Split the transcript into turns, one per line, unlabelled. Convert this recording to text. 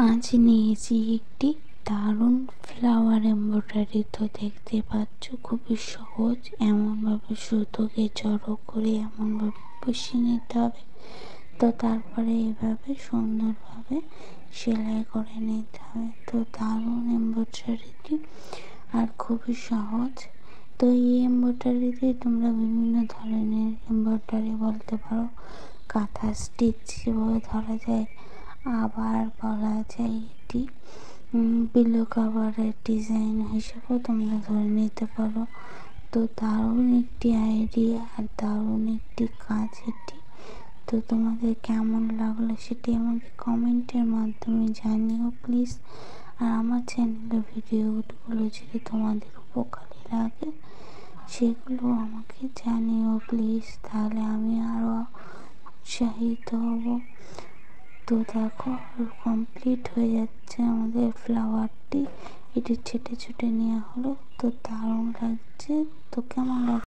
আজ নিয়েছি একটি দারুণ ফ্লাওয়ার এমব্রয়ডারি। তো দেখতে পাচ্ছ খুবই সহজ। এমনভাবে সুতোকে জড়ো করে এমনভাবে বসিয়ে নিতে হবে। তো তারপরে এভাবে সুন্দরভাবে সেলাই করে নিতে হবে। তো দারুণ এমব্রয়ডারিটি আর খুবই সহজ। তো এই এমব্রয়ডারিতে তোমরা বিভিন্ন ধরনের এমব্রয়ডারি বলতে পারো, কাঁথা স্টিচ যেভাবে ধরা যায়, আবার বলা যায় এটি পিলো কাভারের ডিজাইন হিসেবেও তোমরা ধরে নিতে পারো। তো দারুণ একটি আইডিয়া আর দারুণ একটি কাজ এটি। তো তোমাদের কেমন লাগলো সেটি আমাকে কমেন্টের মাধ্যমে জানিও প্লিজ। আর আমার চ্যানেলের ভিডিওগুলো যদি তোমাদের উপকারে লাগে সেগুলো আমাকে জানিও প্লিজ, তাহলে আমি আরও উৎসাহিত হব। তো দেখো কমপ্লিট হয়ে যাচ্ছে আমাদের ফ্লাওয়ারটি। এটি ছেটে নেওয়া হলো। তো দারুণ লাগছে। তো কেমন লাগছে?